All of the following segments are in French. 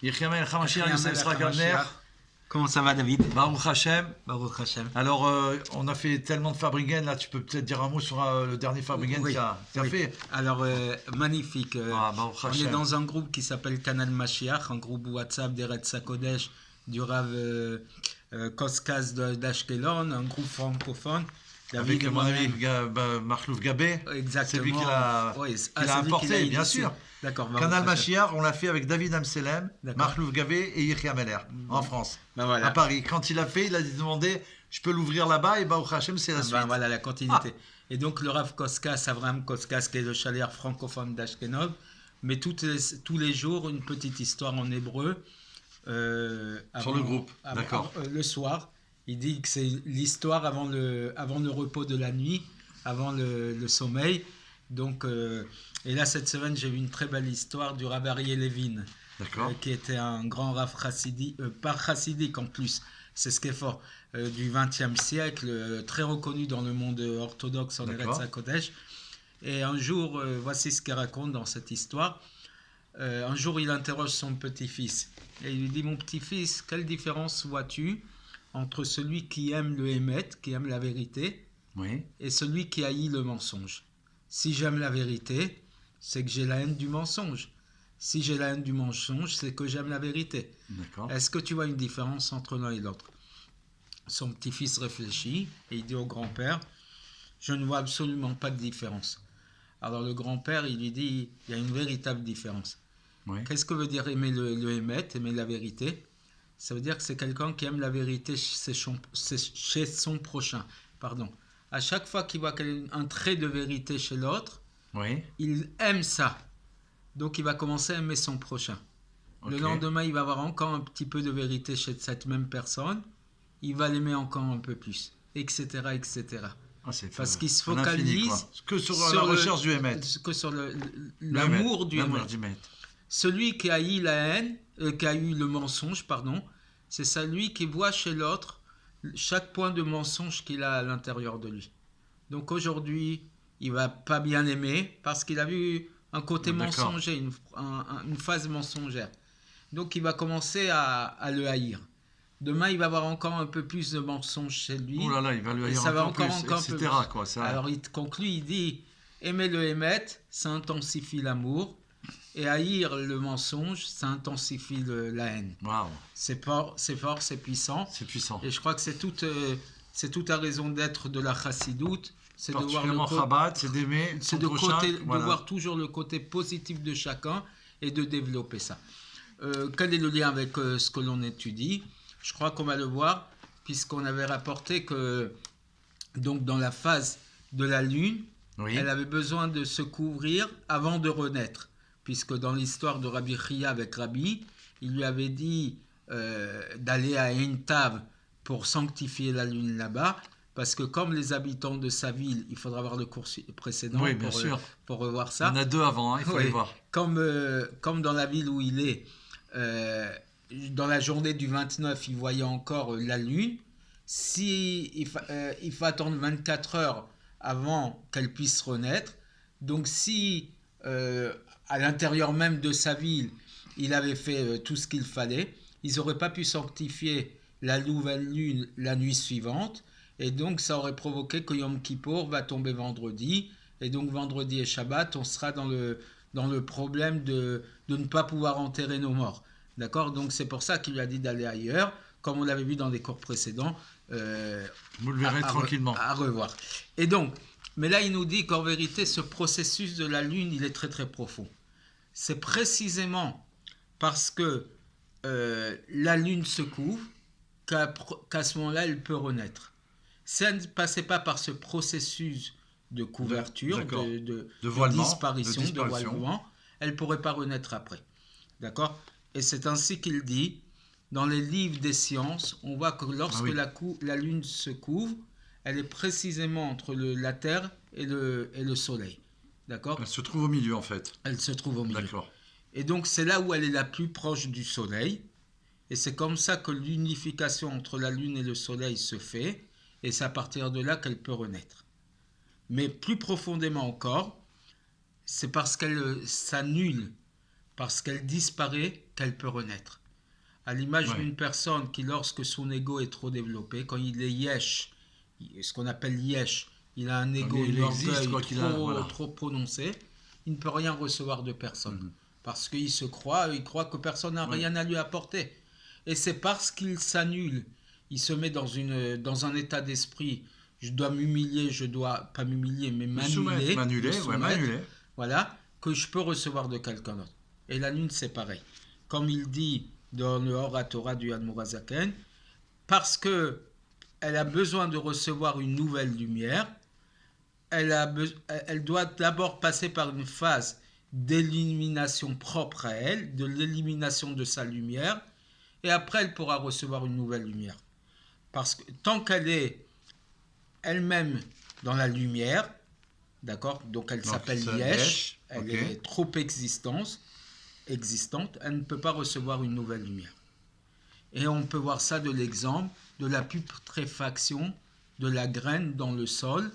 Yechia Melech HaMashiach, Yechia Yosef Melech Yitzhak Avner. HaMashiach. Comment ça va, David? Baruch Hashem. Baruch Hashem. Alors, on a fait tellement de Fabrigen, là, tu peux peut-être dire un mot sur le dernier Fabrigen Oui, qu'il a oui. fait. Alors, magnifique. Baruch On est Hashem. dans un groupe qui s'appelle Canal Mashiach, un groupe WhatsApp d'Eretz HaKodesh, du Rav Koskas d'Ashkelon, un groupe francophone. Avec mon ami Marlouf Gabé. Exactement. C'est lui qui l'a Oui, importé, bien sûr. D'accord. Canal Mashiach, on l'a fait avec David Amselem, D'accord. Marlouf Gabé et Yechia Melech, en France, Ben voilà. à Paris. Quand il a fait, il a demandé, je peux l'ouvrir là-bas, et Baruch Hashem, c'est la suite. Ben voilà, la continuité. Et donc, le Rav Koskas, Avraham Koskas, qui est le chalier francophone d'Ashkenov, mais tous les jours, une petite histoire en hébreu. Sur le groupe, d'accord. Le soir, il dit que c'est l'histoire avant le repos de la nuit, avant le sommeil. Donc, et là, cette semaine, j'ai vu une très belle histoire du Rav Aryeh Levin, qui était un grand Rav chassidique, pas chassidique en plus, c'est ce qui est fort, du XXe siècle, très reconnu dans le monde orthodoxe en Eretz HaKodesh. Et un jour, voici ce qu'il raconte dans cette histoire. Un jour, il interroge son petit-fils et il lui dit: mon petit-fils, quelle différence vois-tu entre celui qui aime le émet, qui aime la vérité, oui, et celui qui haït le mensonge? Si j'aime la vérité, c'est que j'ai la haine du mensonge. Si j'ai la haine du mensonge, c'est que j'aime la vérité. D'accord. Est-ce que tu vois une différence entre l'un et l'autre? Son petit-fils réfléchit et il dit au grand-père: je ne vois absolument pas de différence. Alors le grand-père, il lui dit: il y a une véritable différence. Oui. Qu'est-ce que veut dire aimer le émet, aimer la vérité? Ça veut dire que c'est quelqu'un qui aime la vérité chez son prochain. Pardon. À chaque fois qu'il voit un trait de vérité chez l'autre, oui, il aime ça. Donc il va commencer à aimer son prochain. Le lendemain, il va avoir encore un petit peu de vérité chez cette même personne. Il va l'aimer encore un peu plus, etc., etc. Parce qu'il se focalise que sur la recherche du émet, que sur l'amour du émet. Celui qui a eu la haine, qui a eu le mensonge, pardon, c'est celui qui voit chez l'autre chaque point de mensonge qu'il a à l'intérieur de lui. Donc aujourd'hui, il va pas bien aimer parce qu'il a vu un côté mensonger, une phase mensongère. Donc il va commencer à le haïr. Demain, il va avoir encore un peu plus de mensonges chez lui. Oh là là, il va le haïr encore plus, etc. Quoi, ça... Alors il conclut, il dit: aimer le émet, ça intensifie l'amour. Et haïr le mensonge, ça intensifie la haine. Wow. C'est fort, c'est puissant. C'est puissant. Et je crois que c'est toute la raison d'être de la chassidoute. C'est de voir le Chabad, c'est d'aimer son prochain. De voir toujours le côté positif de chacun et de développer ça. Quel est le lien avec ce que l'on étudie? Je crois qu'on va le voir, puisqu'on avait rapporté que donc dans la phase de la lune, elle avait besoin de se couvrir avant de renaître. Puisque dans l'histoire de Rabbi Chia avec Rabbi, il lui avait dit d'aller à Eintav pour sanctifier la lune là-bas, parce que comme les habitants de sa ville, il faudra voir le cours précédent pour revoir ça. Il y en a deux avant, il faut les voir. Comme dans la ville où il est, dans la journée du 29, il voyait encore la lune. Il faut attendre 24 heures avant qu'elle puisse renaître. Donc si... à l'intérieur même de sa ville, il avait fait tout ce qu'il fallait, ils n'auraient pas pu sanctifier la nouvelle lune la nuit suivante, et donc ça aurait provoqué que Yom Kippour va tomber vendredi, et donc vendredi et Shabbat, on sera dans le problème de ne pas pouvoir enterrer nos morts. D'accord? Donc c'est pour ça qu'il lui a dit d'aller ailleurs, comme on l'avait vu dans les cours précédents. Vous le verrez tranquillement. À revoir. Et donc, mais là il nous dit qu'en vérité, ce processus de la lune, il est très très profond. C'est précisément parce que la lune se couvre qu'à ce moment-là, elle peut renaître. Si elle ne passait pas par ce processus de couverture, de disparition, de voilement, elle ne pourrait pas renaître après. D'accord? Et c'est ainsi qu'il dit, dans les livres des sciences, on voit que lorsque la lune se couvre, elle est précisément entre la Terre et le Soleil. D'accord? Elle se trouve au milieu, en fait. Elle se trouve au milieu. D'accord. Et donc, c'est là où elle est la plus proche du Soleil. Et c'est comme ça que l'unification entre la Lune et le Soleil se fait. Et c'est à partir de là qu'elle peut renaître. Mais plus profondément encore, c'est parce qu'elle s'annule, parce qu'elle disparaît, qu'elle peut renaître. À l'image Ouais. d'une personne qui, lorsque son ego est trop développé, quand il est yesh, ce qu'on appelle yesh, il a un ego, il un existe, orgueil quoi qu'il a, voilà. trop prononcé, il ne peut rien recevoir de personne. Mhm. Parce qu'il croit que personne n'a Ouais. rien à lui apporter. Et c'est parce qu'il s'annule, il se met dans un état d'esprit, je dois m'humilier, je dois, pas m'humilier, mais m'annuler, M'annuler. voilà, que je peux recevoir de quelqu'un d'autre. Et la lune, c'est pareil. Comme il dit dans le Hora-Torah du Admorazaken, parce que elle a besoin de recevoir une nouvelle lumière, elle doit d'abord passer par une phase d'élimination propre à elle, de l'élimination de sa lumière, et après elle pourra recevoir une nouvelle lumière. Parce que tant qu'elle est elle-même dans la lumière, d'accord, donc elle s'appelle Yesh, elle est trop existante, elle ne peut pas recevoir une nouvelle lumière. Et on peut voir ça de l'exemple de la putréfaction de la graine dans le sol.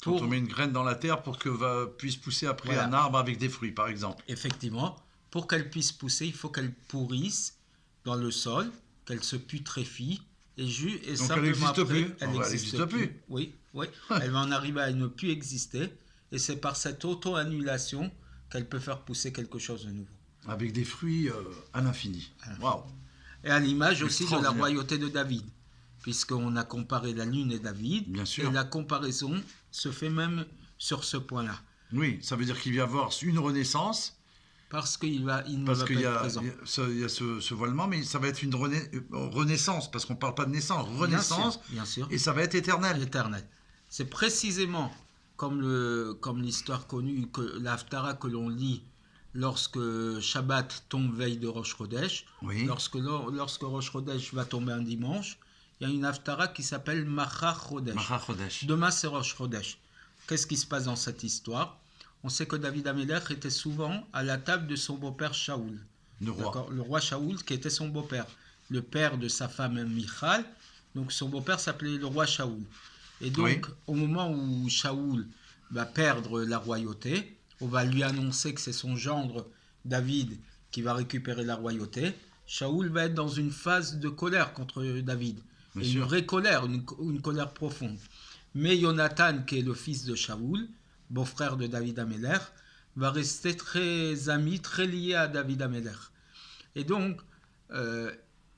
Quand on met une graine dans la terre pour que puisse pousser après un arbre avec des fruits, par exemple. Effectivement, pour qu'elle puisse pousser, il faut qu'elle pourrisse dans le sol, qu'elle se putréfie. Et donc simplement elle n'existe après, plus. Elle n'existe plus. Oui. Elle va en arriver à ne plus exister. Et c'est par cette auto-annulation qu'elle peut faire pousser quelque chose de nouveau. Avec des fruits à l'infini. Waouh. Et à l'image aussi de la royauté de David. Puisqu'on a comparé la lune et David. Bien sûr. Et la comparaison se fait même sur ce point-là. Oui, ça veut dire qu'il va y avoir une renaissance. Parce qu'il ne va pas être présent. Il y a ce voilement, mais ça va être une renaissance, parce qu'on ne parle pas de naissance, renaissance, bien sûr. Et ça va être éternel. C'est précisément comme l'histoire connue, l'Haftara que l'on lit lorsque Shabbat tombe veille de Rosh Chodesh. Oui. Lorsque Rosh Chodesh va tomber un dimanche, il y a une Haftara qui s'appelle Machar Chodesh. Demain, c'est Rosh Chodesh. Qu'est-ce qui se passe dans cette histoire ? On sait que David Amelech était souvent à la table de son beau-père Shaoul. Le roi Shaoul, qui était son beau-père. Le père de sa femme Michal. Donc son beau-père s'appelait le roi Shaoul. Et donc, au moment où Shaoul va perdre la royauté, on va lui annoncer que c'est son gendre David qui va récupérer la royauté. Shaoul va être dans une phase de colère contre David. Une vraie colère, une colère profonde. Mais Jonathan, qui est le fils de Shaoul, beau-frère de David Amelech, va rester très ami, très lié à David Amelech. Et donc,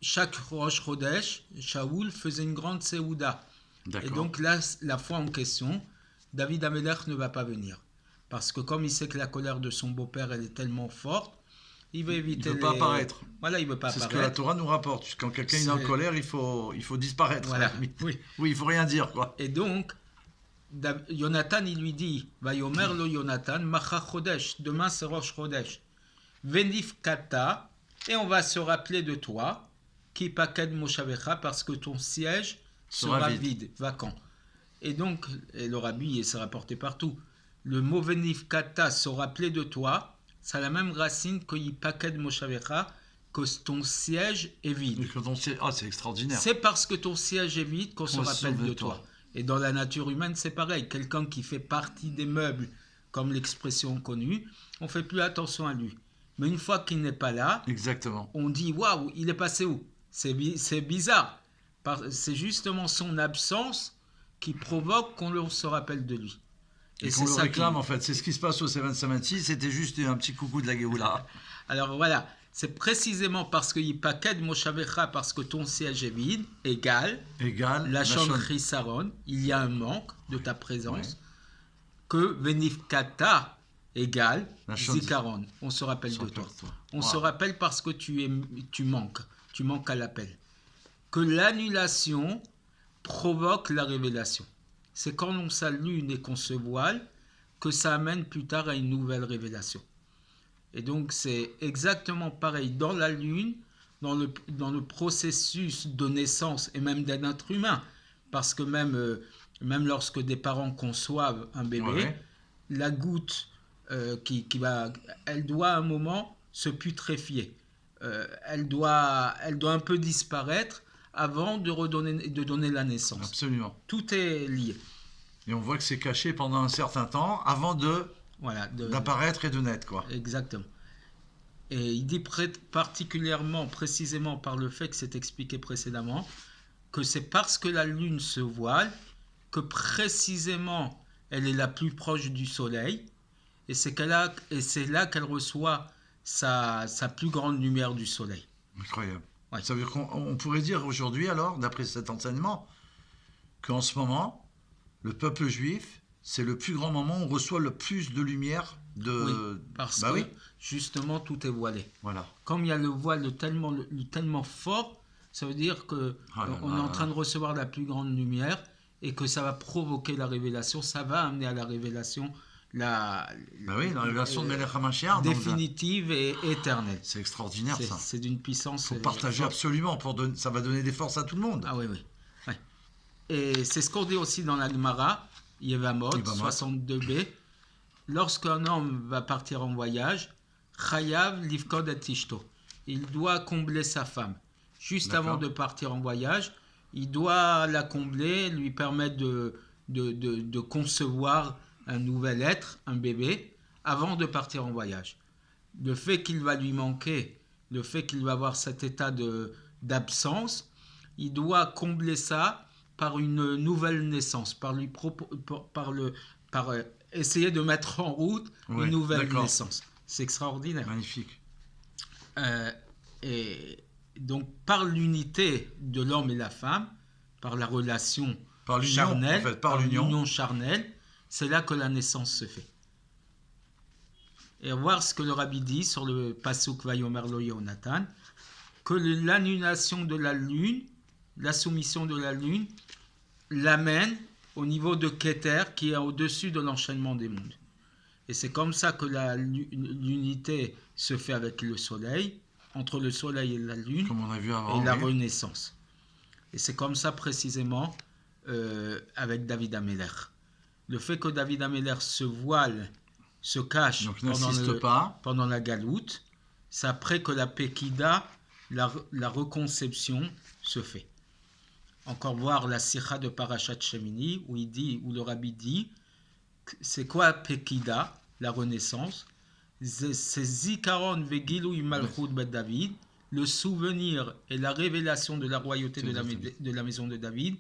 chaque Rosh Chodesh, Shaoul faisait une grande Seouda. Et donc là, la fois en question, David Amelech ne va pas venir. Parce que comme il sait que la colère de son beau-père, elle est tellement forte, il va éviter. Il ne veut pas apparaître. Voilà, il ne veut pas apparaître. C'est ce que la Torah nous rapporte. Quand quelqu'un est en colère, il faut disparaître. Voilà. Oui, il ne faut rien dire, quoi. Et donc, Jonathan, il lui dit, Vayomer lo Jonathan, Macha Chodesh, demain c'est Rosh Chodesh. Venif Kata, et on va se rappeler de toi, Ki Paked Moshavecha, parce que ton siège sera vide, vacant. Et donc, et le rabbi, il s'est rapporté partout. Le mot Venif Kata, se rappeler de toi, ça a la même racine que Yi Paked Moshavecha, que ton siège est vide. C'est extraordinaire. C'est parce que ton siège est vide qu'on se rappelle de toi. Et dans la nature humaine, c'est pareil. Quelqu'un qui fait partie des meubles, comme l'expression connue, on ne fait plus attention à lui. Mais une fois qu'il n'est pas là, exactement, on dit « Waouh, il est passé où ?» C'est bizarre. C'est justement son absence qui provoque qu'on se rappelle de lui. Et qu'on le réclame, en fait. C'est ce qui se passe au 776. C'était juste un petit coucou de la Géoula. Alors voilà. C'est précisément parce qu'il paked Moshavecha, parce que ton siège est vide, égale la Shon Chisaron, il y a un manque de ta présence, que Venif Kata égale Zikaron. On se rappelle de toi. On se rappelle parce que tu manques à l'appel. Que l'annulation provoque la révélation. C'est quand on s'allume et qu'on se voile que ça amène plus tard à une nouvelle révélation. Et donc, c'est exactement pareil dans la Lune, dans le processus de naissance et même d'un être humain. Parce que même lorsque des parents conçoivent un bébé, la goutte elle doit à un moment se putréfier. Elle doit un peu disparaître avant de donner la naissance. Absolument. Tout est lié. Et on voit que c'est caché pendant un certain temps avant d'apparaître et de naître, quoi. Exactement. Et il dit particulièrement, précisément par le fait que c'est expliqué précédemment, que c'est parce que la lune se voile que précisément elle est la plus proche du soleil et c'est là qu'elle reçoit sa plus grande lumière du soleil. Incroyable. Ouais. Ça veut dire qu'on pourrait dire aujourd'hui, alors, d'après cet enseignement, qu'en ce moment, le peuple juif, c'est le plus grand moment où on reçoit le plus de lumière de... Oui, parce que justement tout est voilé. Voilà. Comme il y a le voile tellement fort, ça veut dire qu'on est en train de recevoir la plus grande lumière et que ça va provoquer la révélation, ça va amener à la révélation la révélation de Melech HaMashiach, définitive et éternelle. C'est extraordinaire ça. C'est d'une puissance. Il faut partager absolument, ça va donner des forces à tout le monde. Ah oui. Et c'est ce qu'on dit aussi dans la Gemara, Yevamot 62b. Lorsqu'un homme va partir en voyage, Chayav livkod et tishto. Il doit combler sa femme. Juste avant de partir en voyage, il doit la combler, lui permettre de concevoir un nouvel être, un bébé, avant de partir en voyage. Le fait qu'il va lui manquer, le fait qu'il va avoir cet état d'absence, il doit combler ça par une nouvelle naissance, par essayer de mettre en route une nouvelle naissance. C'est extraordinaire. Magnifique. Et donc, par l'unité de l'homme et la femme, par la relation charnelle, par l'union charnelle, c'est là que la naissance se fait. Et voir ce que le Rabbi dit sur le Pasuk Vayomer lo Yonatan, que l'annulation de la lune, la soumission de la lune, l'amène au niveau de Keter qui est au-dessus de l'enchaînement des mondes. Et c'est comme ça que l'unité se fait avec le soleil, entre le soleil et la lune, comme on a vu avant, et la renaissance. Et c'est comme ça précisément avec David Améler. Le fait que David Améler se voile, se cache pendant la galoute, c'est après que la Pekida, la reconception, se fait. Encore voir la Sikha de Parashat Shemini, où le Rabbi dit, c'est quoi Pekida, la renaissance? C'est Zikaron Vegilui Malchut Bet David, le souvenir et la révélation de la royauté de la maison de David,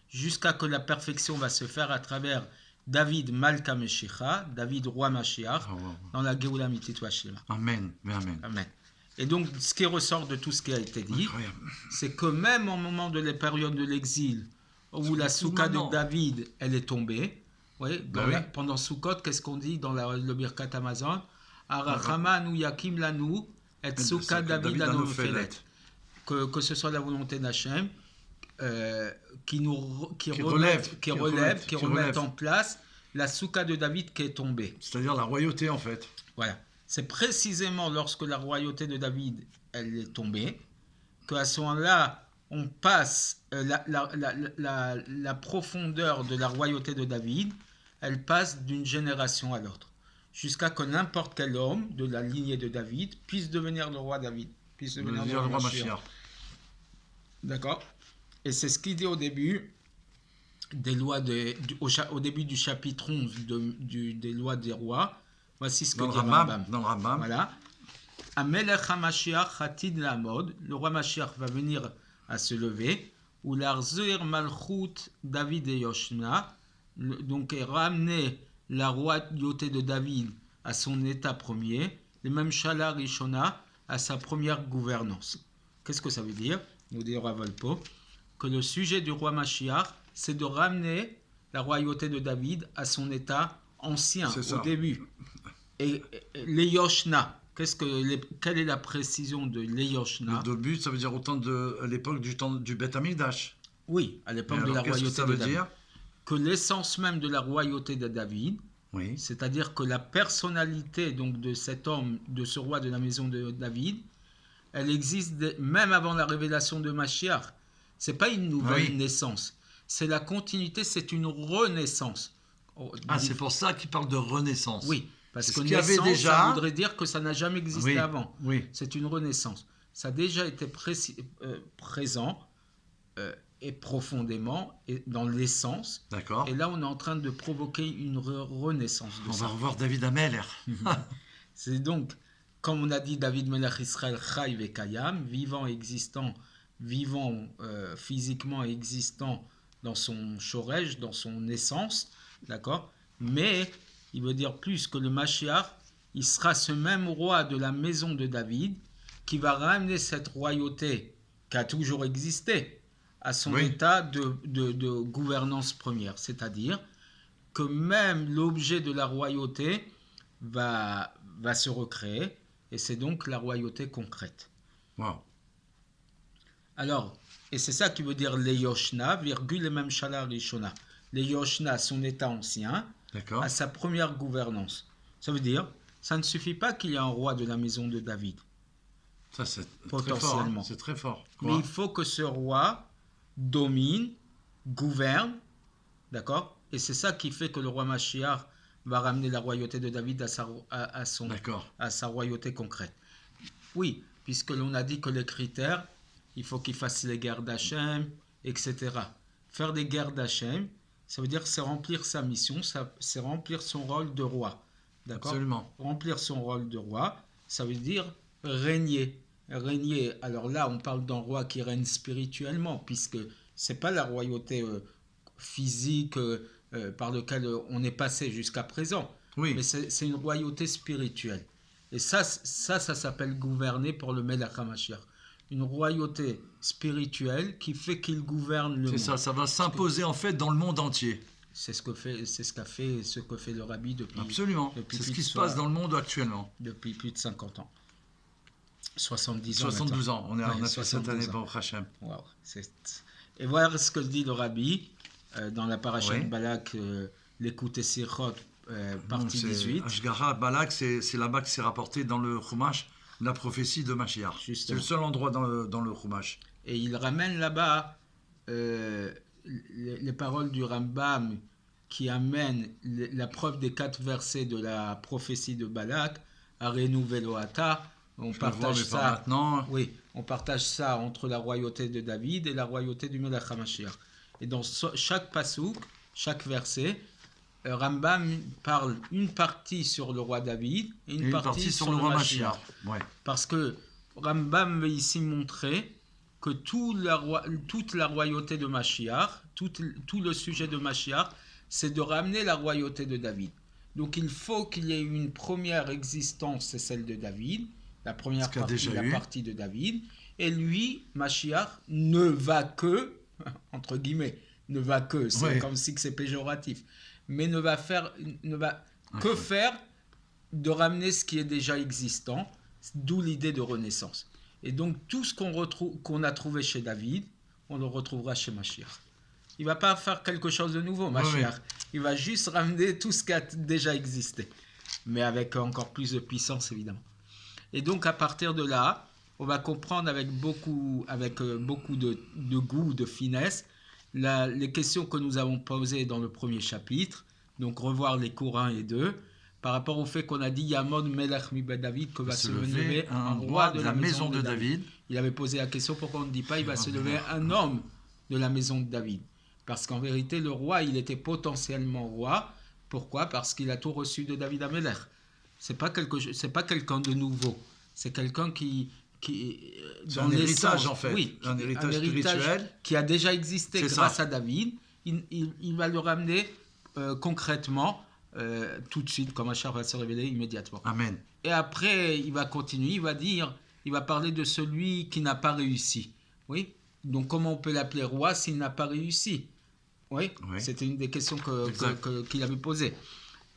jusqu'à que la perfection va se faire à travers David Malka Meshicha, David roi Mashiach, dans la Geoula Mitit Vashlema. Amen. Amen. Et donc, ce qui ressort de tout ce qui a été dit, c'est que même au moment de la période de l'exil, où la soukha de David, elle est tombée, pendant Sukkot, qu'est-ce qu'on dit dans le Birkat Amazon? Arachama nu yakim lanu et soukha David anofelet. Que ce soit la volonté d'Hachem qui remette en place la soukha de David qui est tombée. C'est-à-dire la royauté en fait. Voilà. C'est précisément lorsque la royauté de David elle est tombée qu'à ce moment-là on passe la profondeur de la royauté de David, elle passe d'une génération à l'autre, jusqu'à que n'importe quel homme de la lignée de David puisse devenir le roi David, puisse devenir le roi Mashiach. D'accord. Et c'est ce qu'il dit au début des lois au début du chapitre 11 des lois des rois. Voici ce que dit Rambam. Dans le Rambam. Voilà. Amelech HaMashiach Hatid Lamod, le roi Mashiach va venir à se lever, ou l'Arzir Malchut David et Yoshna, donc ramener la royauté de David à son état premier, le même Shala Rishona à sa première gouvernance. Qu'est-ce que ça veut dire? Nous dit Ravalpo que le sujet du roi Mashiach, c'est de ramener la royauté de David à son état ancien, au début. Et les Yoshna, quelle est la précision de les Yoshna? Le début, ça veut dire autant à l'époque du Beth Amikdash. Oui, à l'époque de la royauté de David. Que l'essence même de la royauté de David, c'est-à-dire que la personnalité donc de cet homme, de ce roi de la maison de David, elle existe même avant la révélation de Mashiach. C'est pas une nouvelle naissance, c'est la continuité, c'est une renaissance. C'est pour ça qu'il parle de renaissance. Oui, parce que naissance, ça voudrait dire que ça n'a jamais existé avant. Oui. C'est une renaissance. Ça a déjà été présent et profondément et dans l'essence. D'accord. Et là, on est en train de provoquer une renaissance. On va revoir David Améler. C'est donc comme on a dit, David Melech Israël Chai Vekayam, vivant et existant, vivant physiquement et existant dans son shoresh, dans son essence, d'accord? Mais il veut dire plus que le Mashiach, il sera ce même roi de la maison de David qui va ramener cette royauté qui a toujours existé à son état de gouvernance première. C'est-à-dire que même l'objet de la royauté va se recréer, et c'est donc la royauté concrète. Wow. Alors, et c'est ça qui veut dire les Yoshna, virgule et même Shala Rishona. Les Yoshna, son état ancien, à sa première gouvernance. Ça veut dire, ça ne suffit pas qu'il y ait un roi de la maison de David. Ça, c'est potentiellement. Très fort, hein. C'est très fort. Mais il faut que ce roi domine, gouverne, d'accord? Et c'est ça qui fait que le roi Mashiach va ramener la royauté de David à sa royauté concrète. Oui, puisque l'on a dit que les critères, il faut qu'il fasse les guerres d'Hachem, etc. Faire des guerres d'Hachem, ça veut dire c'est remplir sa mission, c'est remplir son rôle de roi. D'accord ? Absolument. Remplir son rôle de roi, ça veut dire régner. Régner, alors là, on parle d'un roi qui règne spirituellement, puisque ce n'est pas la royauté physique par laquelle on est passé jusqu'à présent. Oui. Mais c'est une royauté spirituelle. Et ça s'appelle gouverner pour le Melech HaMashiach. Une royauté spirituelle qui fait qu'il gouverne le monde. C'est ça va s'imposer en fait dans le monde entier. C'est ce que fait le Rabbi depuis. Absolument. C'est ce qui se passe dans le monde actuellement. Depuis plus de 50 ans. 70 72 ans. ans. On a fait cette année pour Hachem. Wow. Et voilà ce que dit le Rabbi dans la paracha de Balak, l'écoute Sirot, partie 18. Ashgara, Balak, c'est là-bas que c'est rapporté dans le Chumash, la prophétie de Mashiach. C'est le seul endroit dans le Chumash. Et il ramène là-bas les paroles du Rambam qui amènent la preuve des 4 versets de la prophétie de Balak, Arenu Veloata. On partage ça. Maintenant. Oui, on partage ça entre la royauté de David et la royauté du Melech HaMashiach. Et dans chaque pasouk, chaque verset, Rambam parle une partie sur le roi David et une partie sur le roi Mashiach. Ouais. Parce que Rambam veut ici montrer que toute la royauté de Mashiach, tout le sujet de Mashiach, c'est de ramener la royauté de David. Donc il faut qu'il y ait une première existence, c'est celle de David, la première partie, la partie de David. Et lui, Mashiach, ne va que, entre guillemets, c'est comme si c'est péjoratif, mais ne va que faire de ramener ce qui est déjà existant, d'où l'idée de renaissance. Et donc tout ce qu'on a trouvé chez David, on le retrouvera chez Mashiach. Il ne va pas faire quelque chose de nouveau, Mashiach. Il va juste ramener tout ce qui a déjà existé, mais avec encore plus de puissance, évidemment. Et donc à partir de là, on va comprendre avec beaucoup de goût, de finesse, les questions que nous avons posées dans le premier chapitre, donc revoir les cours 1 et 2, par rapport au fait qu'on a dit Yamod Melech mi David, que va se lever un roi de la maison de David. Il avait posé la question pourquoi on ne dit pas il va se lever un homme de la maison de David. Parce qu'en vérité, le roi, il était potentiellement roi. Pourquoi ? Parce qu'il a tout reçu de David Amelech. C'est pas quelqu'un de nouveau. C'est quelqu'un qui c'est un héritage en fait. Oui, un héritage spirituel qui a déjà existé grâce à David. Il va le ramener concrètement tout de suite, comme Mashiach va se révéler immédiatement. Amen. Et après, il va continuer, il va parler de celui qui n'a pas réussi. Oui. Donc comment on peut l'appeler roi s'il n'a pas réussi ? Oui. C'était une des questions qu'il avait posées.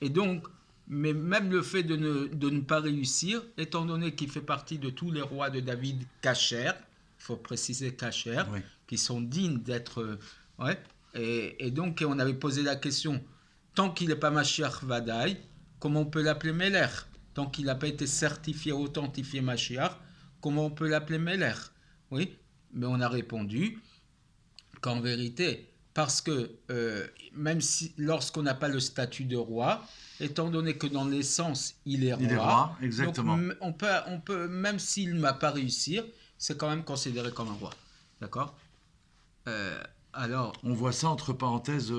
Et donc, mais même le fait de ne pas réussir, étant donné qu'il fait partie de tous les rois de David kasher, il faut préciser kasher, qui sont dignes d'être... Et donc, on avait posé la question, tant qu'il n'est pas Mashiach Vadaï, comment on peut l'appeler Melech ? Tant qu'il n'a pas été certifié, authentifié Mashiach, comment on peut l'appeler Melech ? Oui, mais on a répondu qu'en vérité, parce que même si lorsqu'on n'a pas le statut de roi, étant donné que dans l'essence il est roi, exactement. Donc on peut même s'il ne va pas réussir, c'est quand même considéré comme un roi, d'accord ? Alors, on voit ça entre parenthèses,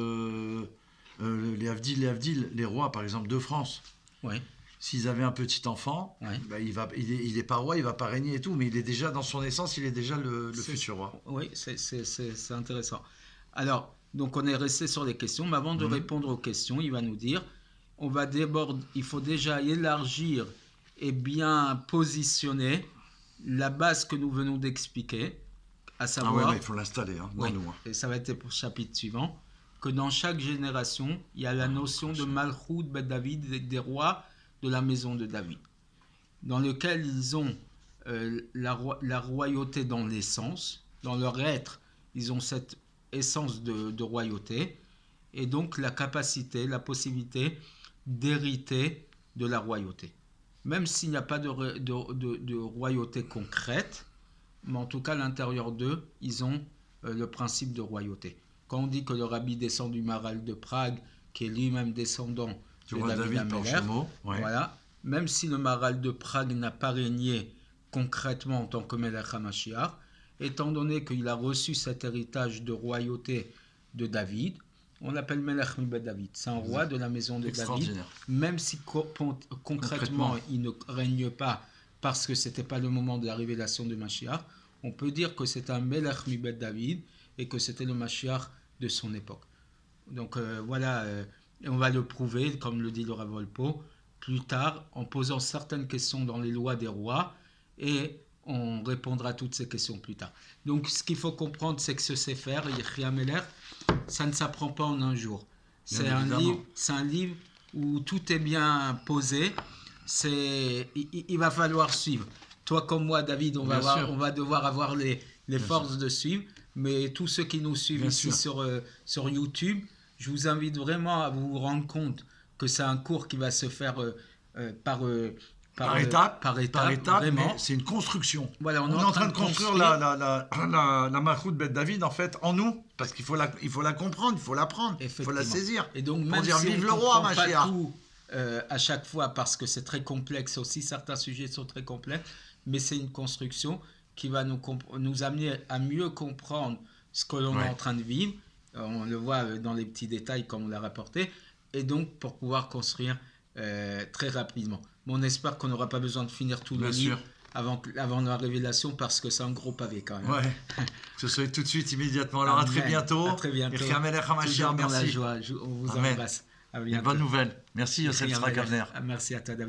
les Avdil, les rois par exemple de France. Oui. s'ils avaient un petit enfant, Ouais. bah, il est pas roi, il va pas régner et tout, mais il est déjà dans son essence, il est déjà le futur roi. Oui, c'est intéressant. Alors, donc on est resté sur les questions, mais avant de répondre aux questions, il va nous dire, il faut déjà élargir et bien positionner la base que nous venons d'expliquer, à savoir, il faut l'installer dans oui, nous. et ça va être pour le chapitre suivant, que dans chaque génération, il y a la notion de Malchut Bet David, des rois de la maison de David, dans lequel ils ont la royauté dans l'essence, dans leur être, ils ont cette essence de royauté, et donc la capacité, la possibilité d'hériter de la royauté. Même s'il n'y a pas de royauté concrète, mais en tout cas, à l'intérieur d'eux, ils ont le principe de royauté. Quand on dit que le rabbi descend du Maharal de Prague, qui est lui-même descendant de David Ameller, voilà, même si le Maharal de Prague n'a pas régné concrètement en tant que Melech HaMashiach, étant donné qu'il a reçu cet héritage de royauté de David, on l'appelle Melech Mibet David. C'est un roi de la maison de David, même si concrètement il ne règne pas parce que ce n'était pas le moment de la révélation de Mashiach, on peut dire que c'est un Melech Mibet David et que c'était le Mashiach de son époque. Donc voilà, et on va le prouver, comme le dit le Rav Wolpo, plus tard, en posant certaines questions dans les lois des rois, et on répondra à toutes ces questions plus tard. Donc ce qu'il faut comprendre, c'est que ce Sefer, Yechiya Meler, ça ne s'apprend pas en un jour. C'est un livre où tout est bien posé. Il va falloir suivre. Toi comme moi, David, on va devoir avoir les forces de suivre. Mais tous ceux qui nous suivent ici sur YouTube, je vous invite vraiment à vous rendre compte que c'est un cours qui va se faire par étape, vraiment. Mais c'est une construction. Voilà, on est en train de construire la Malchut Bet David en fait en nous, parce qu'il faut la comprendre, il faut l'apprendre, il faut la saisir. Et donc pour dire vive le roi, ma chère. Pas tout à chaque fois parce que c'est très complexe aussi, certains sujets sont très complexes, mais c'est une construction qui va nous amener à mieux comprendre ce que l'on est en train de vivre. On le voit dans les petits détails comme on l'a rapporté, et donc pour pouvoir construire très rapidement. Mais on espère qu'on n'aura pas besoin de finir tout le livre avant la révélation, parce que c'est un gros pavé quand même. Ouais. Que ce soit tout de suite, immédiatement. Alors à très bientôt. À très bientôt. Toujours dans la joie. On vous embrasse. Une bonne nouvelle. Merci Yosef Sragavner. Merci à toi, David.